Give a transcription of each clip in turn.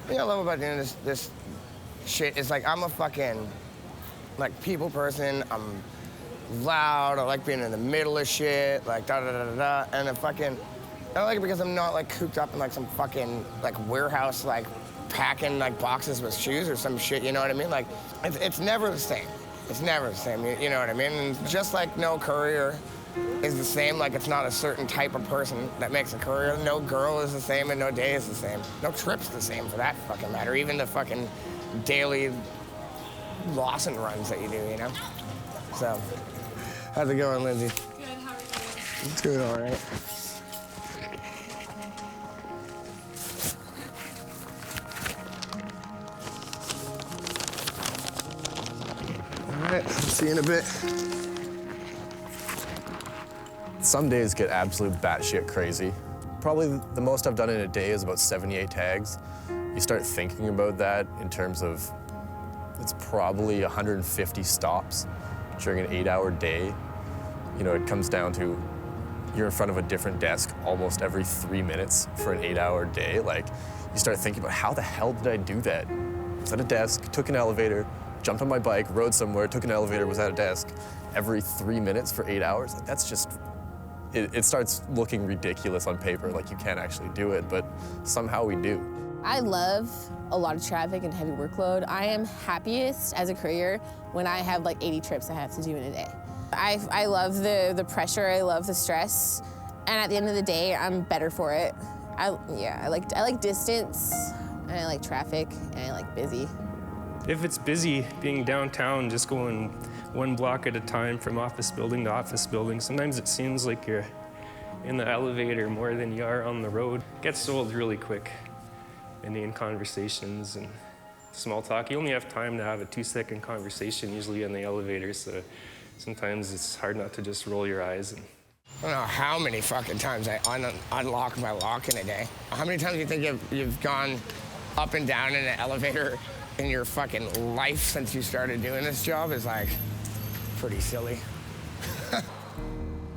thing I love about doing this shit is, like, I'm a fucking, like, people person. I'm loud. I like being in the middle of shit, like, da-da-da-da-da. And I don't like it because I'm not, like, cooped up in, like, some fucking, like, warehouse, like, packing, like, boxes with shoes or some shit, you know what I mean? Like, it's never the same. It's never the same, you know what I mean? And just like no courier is the same, like it's not a certain type of person that makes a courier. No girl is the same and no day is the same. No trip's the same for that fucking matter. Even the fucking daily Lawson runs that you do, you know? So, how's it going, Lindsay? Good, how are you? It's good, all right. All right, see you in a bit. Some days get absolute batshit crazy. Probably the most I've done in a day is about 78 tags. You start thinking about that in terms of it's probably 150 stops during an 8-hour day. You know, it comes down to you're in front of a different desk almost every 3 minutes for an 8-hour day. Like, you start thinking about how the hell did I do that? I was at a desk, took an elevator, jumped on my bike, rode somewhere, took an elevator, was at a desk every 3 minutes for 8 hours. Like, that's just, it starts looking ridiculous on paper, like you can't actually do it, but somehow we do. I love a lot of traffic and heavy workload. I am happiest as a courier when I have like 80 trips I have to do in a day. I love the pressure, I love the stress, and at the end of the day, I'm better for it. I like distance, and I like traffic, and I like busy. If it's busy, being downtown, just going one block at a time from office building to office building, sometimes it seems like you're in the elevator more than you are on the road. It gets old really quick. Indian conversations and small talk. You only have time to have a 2-second conversation usually in the elevator, so sometimes it's hard not to just roll your eyes. I don't know how many fucking times I unlock my lock in a day. How many times do you think you've gone up and down in an elevator in your fucking life since you started doing this job? Is like pretty silly.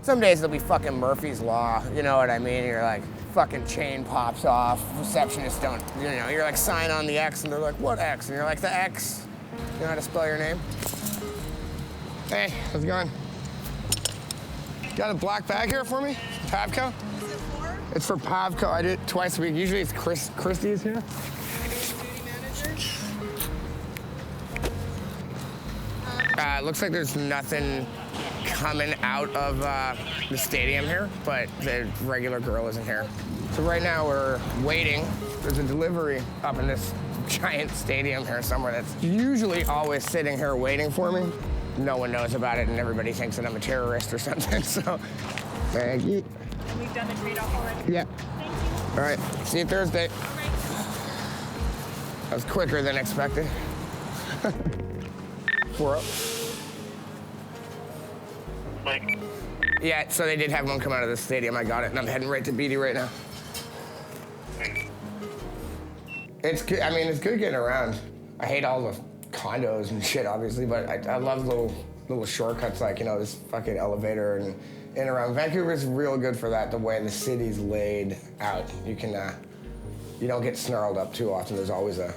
Some days it'll be fucking Murphy's Law, you know what I mean? You're like, fucking chain pops off, receptionists don't, you know, you're like, sign on the X, and they're like, what X? And you're like, the X. You know how to spell your name? Hey, how's it going? Got a black bag here for me? Pavco? Is it for? It's for Pavco. I do it twice a week. Usually it's Christie's here. Duty manager? It looks like there's nothing coming out of the stadium here, but the regular girl isn't here. So right now we're waiting. There's a delivery up in this giant stadium here somewhere that's usually always sitting here waiting for me. No one knows about it and everybody thinks that I'm a terrorist or something, so thank you. We've done the trade off already? Yeah. Thank you. All right, see you Thursday. All right. That was quicker than expected. 4-0. Yeah, so they did have one come out of the stadium. I got it, and I'm heading right to Beatty right now. It's good. I mean, it's good getting around. I hate all the condos and shit, obviously, but I love little shortcuts like, you know, this fucking elevator and in and around. Vancouver's real good for that, the way the city's laid out. You can, you don't get snarled up too often. There's always a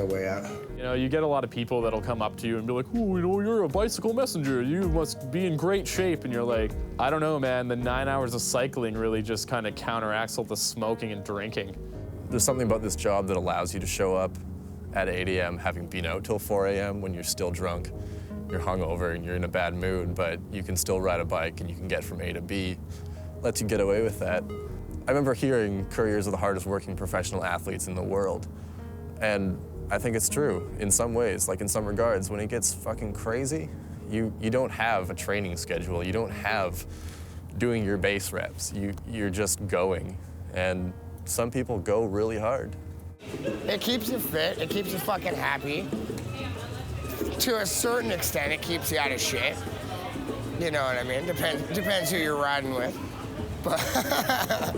way out. You know, you get a lot of people that'll come up to you and be like, oh, you know, you're a bicycle messenger. You must be in great shape. And you're like, I don't know, man. The 9 hours of cycling really just kind of counteracts all the smoking and drinking. There's something about this job that allows you to show up at 8 a.m. having been out till 4 a.m. when you're still drunk. You're hungover and you're in a bad mood, but you can still ride a bike and you can get from A to B. Lets you get away with that. I remember hearing couriers are the hardest working professional athletes in the world. And I think it's true in some ways, like in some regards. When it gets fucking crazy, you don't have a training schedule. You don't have doing your base reps. You're just going. And some people go really hard. It keeps you fit, it keeps you fucking happy. To a certain extent, it keeps you out of shit. You know what I mean? Depends who you're riding with. But